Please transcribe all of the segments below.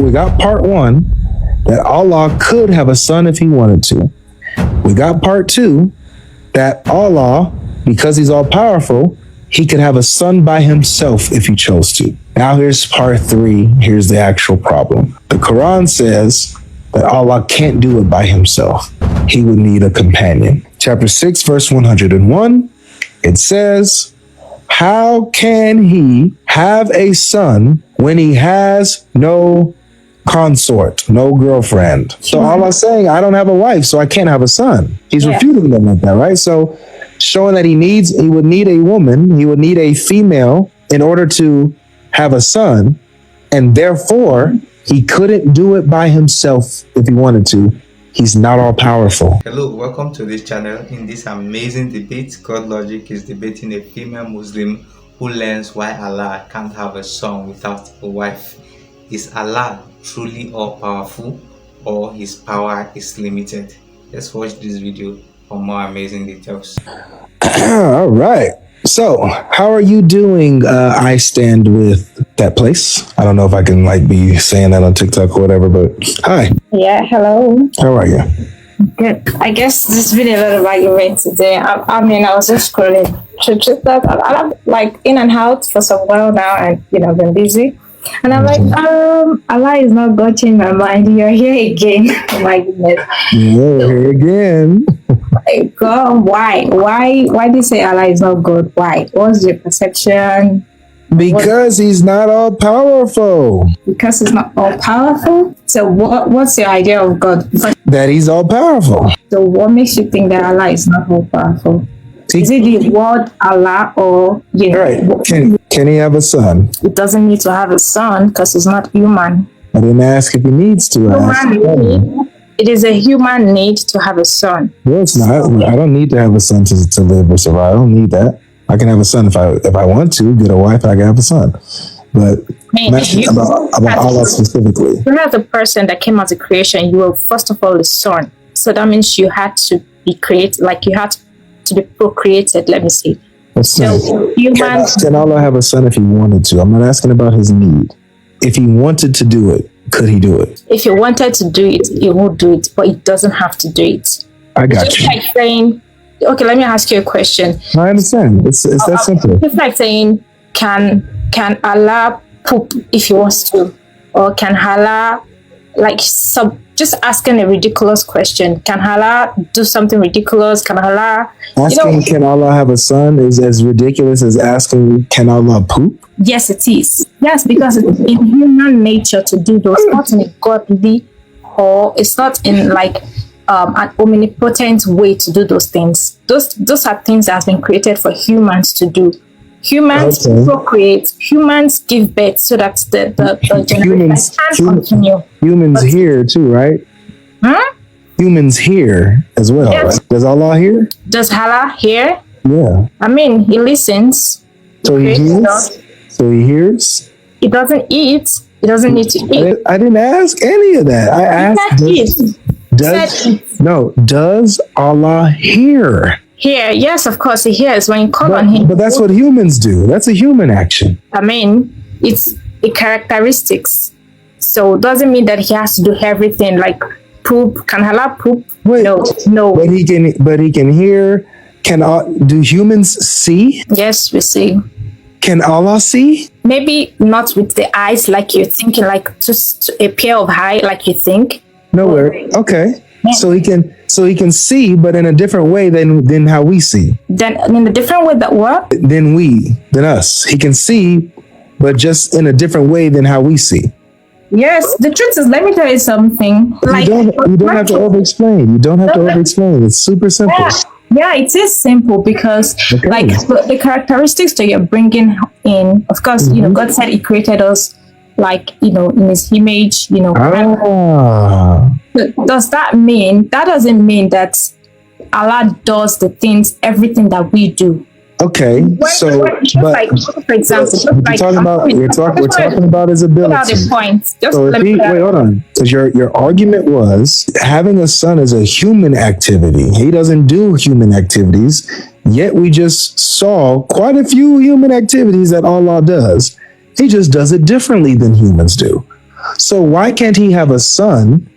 we got part one, that Allah could have a son if he wanted to. We got part two, that Allah, because he's all powerful, he could have a son by himself if he chose to. Now here's part three. Here's the actual problem. The Quran says that Allah can't do it by himself. He would need a companion. Chapter 6, verse 101, it says, how can he have a son when he has no consort, no girlfriend? So Allah's saying, I don't have a wife, so I can't have a son. He's refuting them like that, right? So showing that he would need a woman, he would need a female in order to have a son, and therefore he couldn't do it by himself if he wanted to. He's not all powerful. Hello, welcome to this channel. In this amazing debate, Godlogic is debating a female Muslim who learns why Allah can't have a son without a wife. Is Allah truly all powerful, or his power is limited? Let's watch this video for more amazing details. All right. So, how are you doing? I stand with that place. I don't know if I can be saying that on TikTok or whatever, but hi. Yeah, hello. How are you? Good. I guess this video a lot of argument today. I was just scrolling through TikTok. I'm in and out for some while now, and been busy. And I'm Allah is not God, change my mind. You're here again. Oh my goodness. You're here again. God, why? Why do you say Allah is not God? Why? What's your perception? Because he's not all powerful. Because he's not all powerful? So what's your idea of God? That he's all powerful. So what makes you think that Allah is not all powerful? Is it the word Allah, or Right. Can he have a son? It doesn't need to have a son because he's not human. I didn't ask if he needs to. It is a human need to have a son. Well, it's not. I don't need to have a son to live or survive. I don't need that. I can have a son if I want to get a wife. I can have a son. But about Allah specifically. You're not the person that came out of creation. You were first of all the son. So that means you had to be created. You had to be procreated. Let me see. So can Allah have a son if he wanted to? I'm not asking about his need. If he wanted to do it, could he do it? If he wanted to do it, he would do it, but he doesn't have to do it. I got it's you. Like saying, okay, let me ask you a question. I understand. It's that simple. It's like saying, can Allah poop if he wants to, or can Allah just asking a ridiculous question? Can Allah do something ridiculous? Can Allah asking can Allah have a son is as ridiculous as asking can Allah poop? Yes, it is. Yes, because it's in human nature to do those, not in a godly, or it's not in an omnipotent way to do those things. Those are things that have been created for humans to do. Humans procreate, humans give birth so that the generation can continue. Humans hear too, right? Huh? Humans hear as well, yes. Right? Does Allah hear? Does Allah hear? Yeah. He listens. So he hears? So he hears? He doesn't eat. He doesn't need to eat. I didn't ask any of that. I asked does Allah hear? Hear, yes, of course he hears when you call on him. But that's what humans do. That's a human action. It's a characteristics. So it doesn't mean that he has to do everything like poop. Can Allah poop? Wait, no. But he can hear. Do humans see? Yes, we see. Can Allah see? Maybe not with the eyes like you're thinking, like just a pair of eyes like you think. Nowhere. Okay. Yeah. So he can see, but in a different way than how we see. Then in a different way that what? Than us. He can see, but just in a different way than how we see. Yes, the truth is, let me tell you something. You don't have to over-explain. It's super simple. Yeah, it is simple because the characteristics that you're bringing in, of course, God said he created us in his image, Does that mean, that doesn't mean that Allah does everything that we do. Okay, for example, we're talking about his ability. Hold on, because your argument was having a son is a human activity. He doesn't do human activities, yet we just saw quite a few human activities that Allah does. He just does it differently than humans do. So why can't he have a son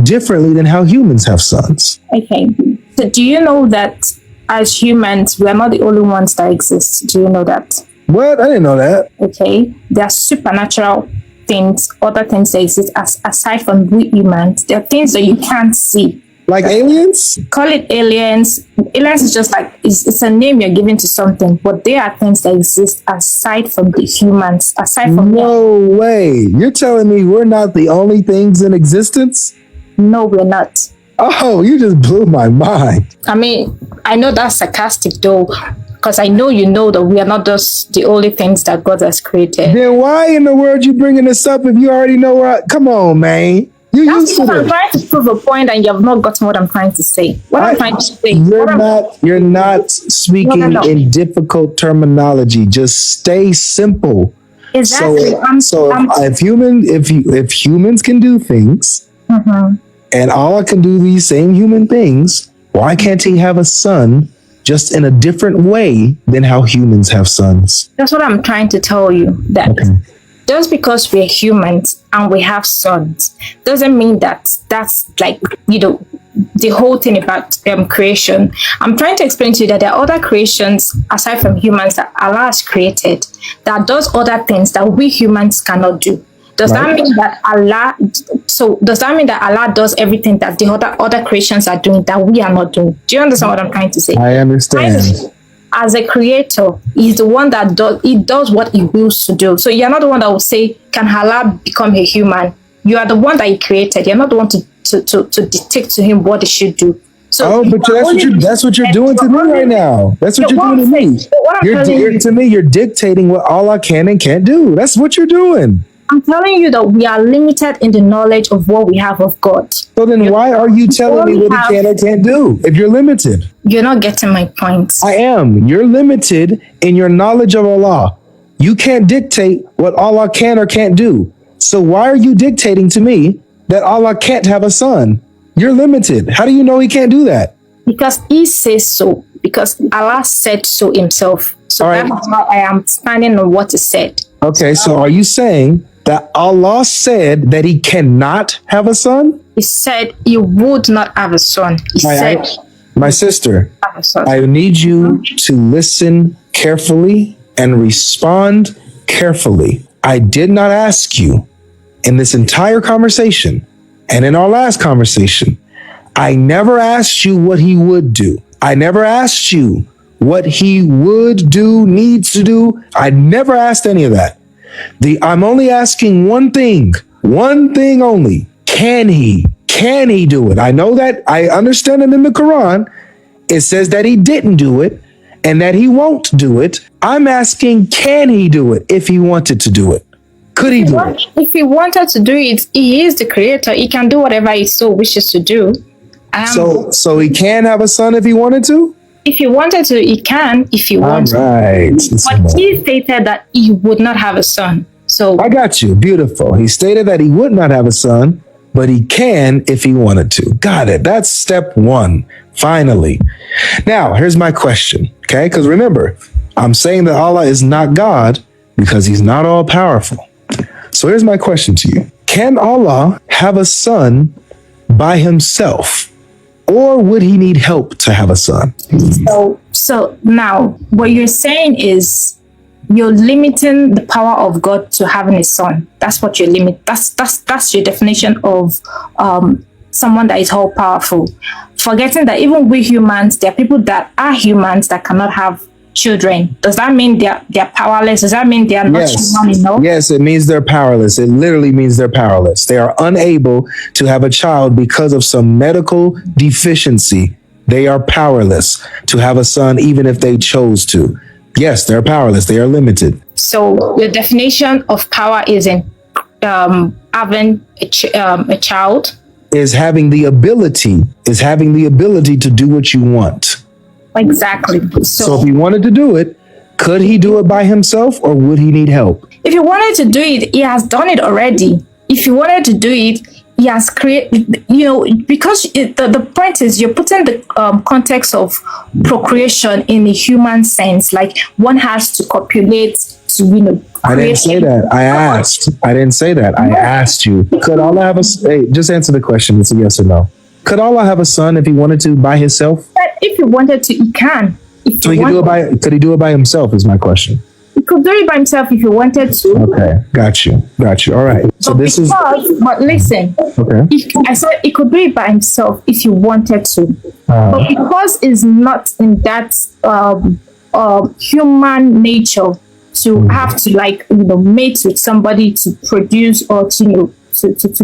differently than how humans have sons? Okay. So do you know that as humans, we're not the only ones that exist? Do you know that? What? I didn't know that. Okay. There are supernatural things, other things that exist aside from we humans. There are things that you can't see. Like aliens? Call it aliens. Aliens is just like, it's a name you're giving to something, but there are things that exist aside from the humans, aside from No way. You're telling me we're not the only things in existence? No, we're not. Oh, you just blew my mind. I mean, I know that's sarcastic though, because I know you know that we are not just the only things that God has created. Then why in the world you bringing this up if you already know where come on, man. You That's used to because I'm this. trying to prove a point and you have not gotten what I'm trying to say. What I'm trying to say. You're not speaking No. in difficult terminology. Just stay simple. Exactly. If humans can do things, and Allah can do these same human things, why can't he have a son just in a different way than how humans have sons? That's what I'm trying to tell you. That just because we're humans and we have sons doesn't mean that that's like, the whole thing about creation. I'm trying to explain to you that there are other creations aside from humans that Allah has created that does other things that we humans cannot do. Does that mean that Allah does everything that the other creations are doing that we are not doing? Do you understand what I'm trying to say? I understand. As a creator, he's the one that does what he wills to do. So you're not the one that will say, can Allah become a human? You are the one that he created. You're not the one to dictate to him what he should do. So but that's what you're doing to me right now. That's what you're doing to me. You're dictating what Allah can and can't do. That's what you're doing. I'm telling you that we are limited in the knowledge of what we have of God. So then why are you telling me what he can or can't do if you're limited? You're not getting my point. I am. You're limited in your knowledge of Allah. You can't dictate what Allah can or can't do. So why are you dictating to me that Allah can't have a son? You're limited. How do you know he can't do that? Because he says so. Because Allah said so himself. So that's how I am standing on what he said. Okay, so are you saying that Allah said that he cannot have a son? He said he would not have a son. He said, my sister, have a son. I need you to listen carefully and respond carefully. I did not ask you in this entire conversation and in our last conversation, I never asked you what he would do. I never asked you what he would do, needs to do. I never asked any of that. I'm only asking one thing only. Can he do it? I know that, I understand it in the Quran. It says that he didn't do it and that he won't do it. I'm asking, can he do it if he wanted to do it? Could he do it? If he wanted to do it, he is the creator. He can do whatever he so wishes to do. So he can have a son if he wanted to? If he wanted to, he can. If he wants right. But he stated that he would not have a son. So I got you. Beautiful. He stated that he would not have a son, but he can if he wanted to. Got it. That's step one. Finally. Now, here's my question. Okay? Because remember, I'm saying that Allah is not God because he's not all powerful. So here's my question to you. Can Allah have a son by himself? Or would he need help to have a son? So now what you're saying is you're limiting the power of God to having a son. That's what you're limiting. That's your definition of someone that is all powerful. Forgetting that even we humans, there are people that are humans that cannot have children. Does that mean they're powerless? Does that mean they are not human enough? Yes, it means they're powerless. It literally means they're powerless. They are unable to have a child because of some medical deficiency. They are powerless to have a son even if they chose to. Yes, they're powerless. They are limited. So the definition of power isn't having a child. Is having the ability to do what you want. Exactly. So if he wanted to do it, could he do it by himself or would he need help? If he wanted to do it, he has done it already. If he wanted to do it, he has created, because the point is you're putting the context of procreation in a human sense. Like one has to copulate to, I didn't say that. I asked. I didn't say that. I asked you. Could Allah have a? Hey, just answer the question. It's a yes or no. Could Allah have a son if he wanted to by himself? But if he wanted to, he can. If So he could do it by. Could he do it by himself? Is my question. he could do it by himself if he wanted to. Okay, got you. Got you. All right. So But this is but listen, okay. I said he could do it by himself if he wanted to. But because it's not in that human nature to have to mate with somebody to produce or to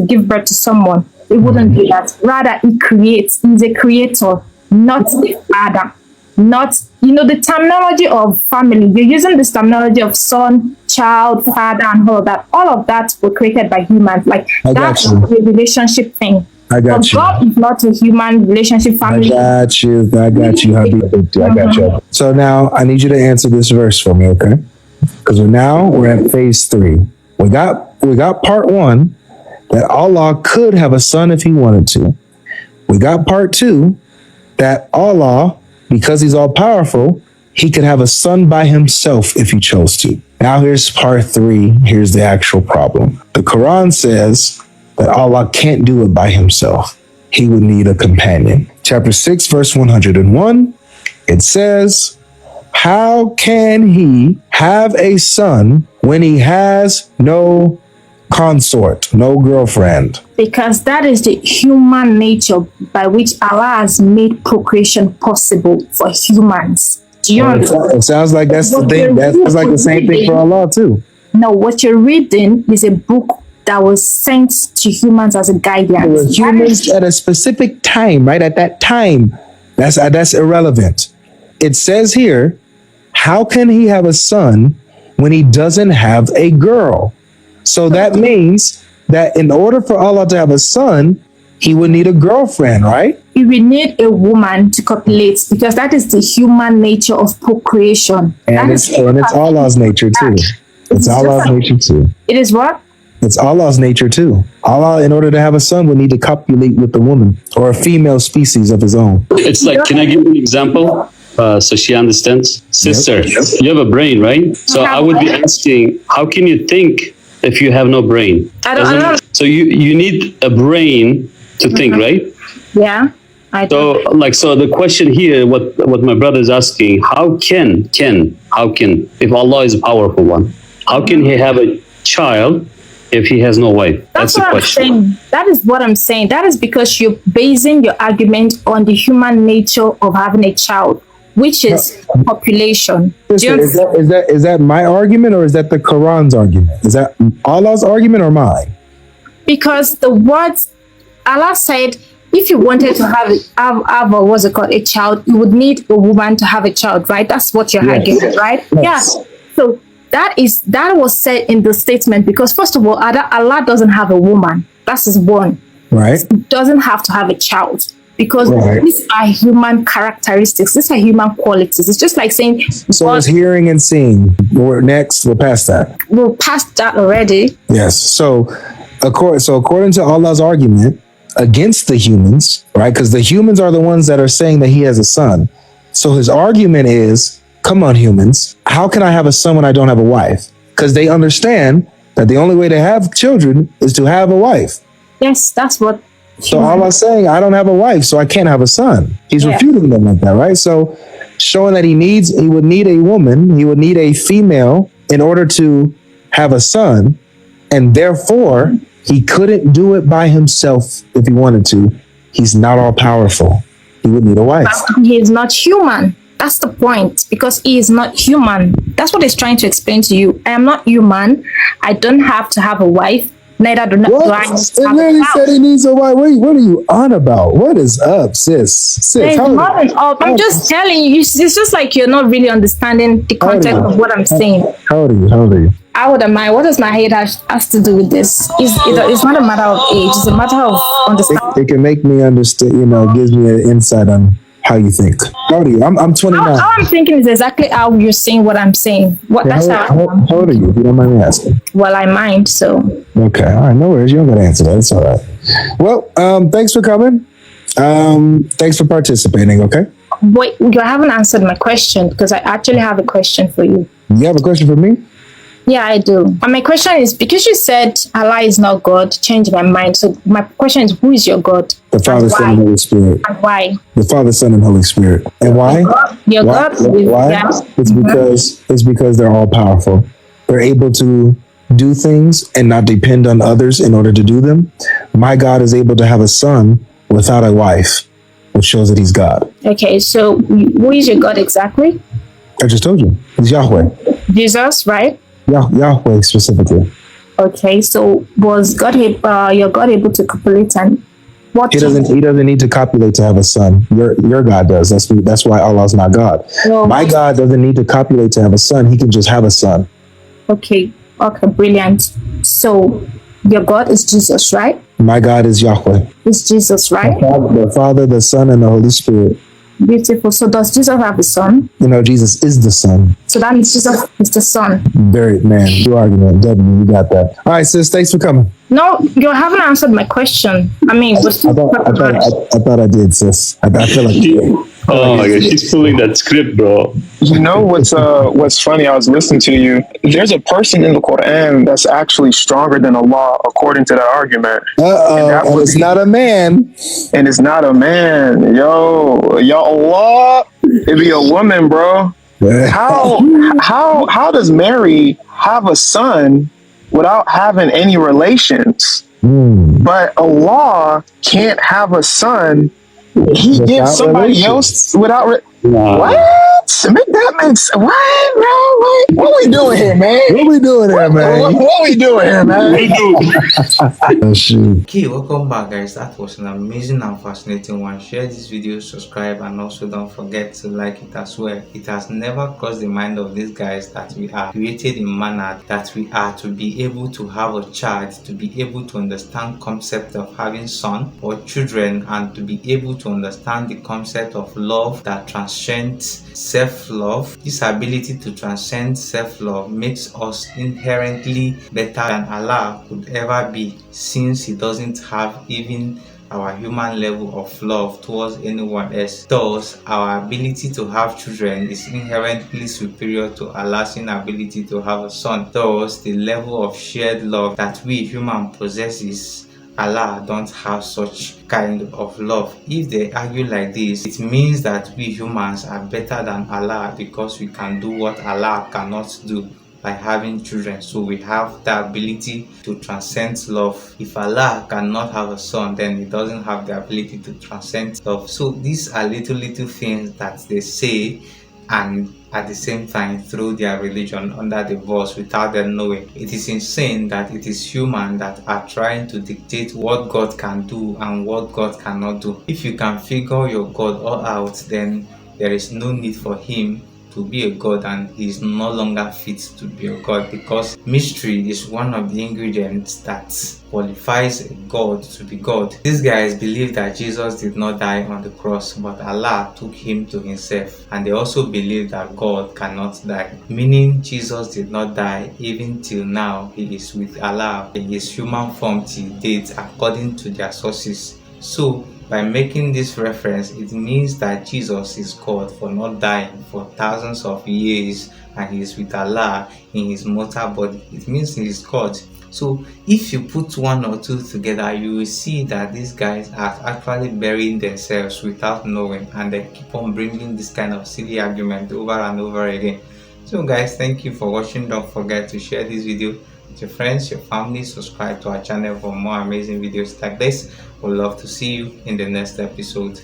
give birth to someone, he wouldn't do that. Rather, he creates. He's a creator, not a father. Not, the terminology of family. You're using this terminology of son, child, father, and all of that. All of that were created by humans. Like, that's a relationship thing. I got But you. God is not a human relationship family. I got you. I got you. Habibti. I got you. So now I need you to answer this verse for me, okay? Because we're at phase 3. We got part 1 that Allah could have a son if he wanted to. We got part 2 that Allah, because he's all powerful, he could have a son by himself if he chose to. Now here's part 3. Here's the actual problem. The Quran says that Allah can't do it by himself. He would need a companion. Chapter 6, verse 101, it says, how can he have a son when he has no consort, no girlfriend? Because that is the human nature by which Allah has made procreation possible for humans. Do you understand? It sounds like that's the thing. That sounds like the same thing for Allah too. No, what you're reading is a book that was sent to humans as a guidance. Humans at a specific time, right? At that time, that's irrelevant. It says here, how can he have a son when he doesn't have a girl? So that means that in order for Allah to have a son, he would need a girlfriend, right? You will need a woman to copulate because that is the human nature of procreation. And it's Allah's nature too. It's Allah's nature too. It is what? It's Allah's nature too. Allah, in order to have a son, would need to copulate with a woman or a female species of his own. It's like, can I give you an example? So she understands. Sister, you have a brain, right? So I would be asking, how can you think if you have no brain? I don't. So you need a brain to think, right? Yeah, I do. So the question here, what my brother is asking, how can, if Allah is a powerful one, how can he have a child if he has no wife? That's the question. I'm saying. That is what I'm saying. That is because you're basing your argument on the human nature of having a child, which is population. Is that my argument or is that the Quran's argument? Is that Allah's argument or mine? Because the words Allah said, if you wanted to have a child, you would need a woman to have a child, right? That's what you're arguing, right? Yes. Yeah. So that was said in the statement because first of all, Allah doesn't have a woman. That's his one. Right. He doesn't have to have a child. Because these are human characteristics. These are human qualities. It's just like saying... So it's hearing and seeing. We're past that. We're past that already. Yes. So according to Allah's argument against the humans, right? Because the humans are the ones that are saying that he has a son. So his argument is, come on, humans, how can I have a son when I don't have a wife? Because they understand that the only way to have children is to have a wife. Yes, that's what... So Allah's saying, I don't have a wife, so I can't have a son. He's refuting them like that, right? So showing that he would need a woman, he would need a female in order to have a son, and therefore he couldn't do it by himself if he wanted to. He's not all powerful. He would need a wife. He is not human. That's the point, because he is not human. That's what he's trying to explain to you. I am not human. I don't have to have a wife. Neither do I. It literally said he needs a wife. What are you on about? What is up, sis? I'm just telling you. It's just like you're not really understanding the context of what I'm saying. How old are you? How old am I? What does my age has to do with this? It's not a matter of age. It's a matter of understanding. It can make me understand. Gives me an insight on how you think. How old are you? I'm 29. How I'm thinking is exactly how you're saying what I'm saying. How old are you? If you don't mind me asking. Well, I mind, so. Okay, all right, no worries. You don't got to answer that. It's all right. Well, thanks for coming. Thanks for participating, okay? Wait, you haven't answered my question because I actually have a question for you. You have a question for me? Yeah, I do. And my question is, because you said Allah is not God, change my mind. So my question is, who is your God? The Father, And Son, and why? Holy Spirit. And why? The Father, Son, and Holy Spirit. And why? Your Why? God is, Why? yeah. It's because they're all powerful. They're able to do things and not depend on others in order to do them. My God is able to have a son without a wife, which shows that he's God. Okay, so who is your God exactly? I just told you. He's Yahweh. Jesus, right? Yahweh specifically. Okay, so was your God able to copulate, and what? He doesn't need to copulate to have a son. Your God does. That's why Allah's not God. Well, My God doesn't need to copulate to have a son. He can just have a son. Okay, brilliant. So your God is Jesus, right? My God is Yahweh. Is Jesus, right? The Father, the Son, and the Holy Spirit. Beautiful. So does Jesus have a son? Jesus is the Son. So that means Jesus is the son. Very, man, good argument. W, you got that. All right, sis, thanks for coming. No, you haven't answered my question. I mean, I thought I did, sis. I feel like Oh my gosh, she's pulling that script, bro. You know what's funny? I was listening to you. There's a person in the Quran that's actually stronger than Allah, according to that argument. and it's not a man. And it's not a man. Yo, Allah, it be a woman, bro. How does Mary have a son without having any relations? But Allah can't have a son. He gives somebody else without what? Make that makes what, bro? What we doing here, man? What we doing here, man? What we doing here, man? Oh, shoot. Okay, welcome back, guys. That was an amazing and fascinating one. Share this video, subscribe, and also don't forget to like it as well. It has never crossed the mind of these guys that we are created in manner that we are to be able to have a child, to be able to understand concept of having son or children, and to be able to understand the concept of love that transcends self-love. This ability to transcend self-love makes us inherently better than Allah could ever be, since he doesn't have even our human level of love towards anyone else. Thus, our ability to have children is inherently superior to Allah's inability to have a son. Thus, the level of shared love that we human possesses, Allah don't have such kind of love. If they argue like this, it means that we humans are better than Allah because we can do what Allah cannot do by having children. So we have the ability to transcend love. If Allah cannot have a son, then he doesn't have the ability to transcend love. So these are little things that they say, and at the same time through their religion under the verse without them knowing. It is insane that it is human that are trying to dictate what God can do and what God cannot do. If you can figure your God all out, then there is no need for him to be a god, and he is no longer fit to be a god, because mystery is one of the ingredients that qualifies a god to be God. These guys believe that Jesus did not die on the cross, but Allah took him to himself, and they also believe that God cannot die, meaning Jesus did not die. Even till now, he is with Allah in his human form till date, according to their sources. So by making this reference, it means that Jesus is God for not dying for thousands of years, and he is with Allah in his mortal body. It means he is God. So if you put one or two together, you will see that these guys are actually burying themselves without knowing, and they keep on bringing this kind of silly argument over and over again. So guys, thank you for watching. Don't forget to share this video with your friends, your family. Subscribe to our channel for more amazing videos like this. We'd love to see you in the next episode.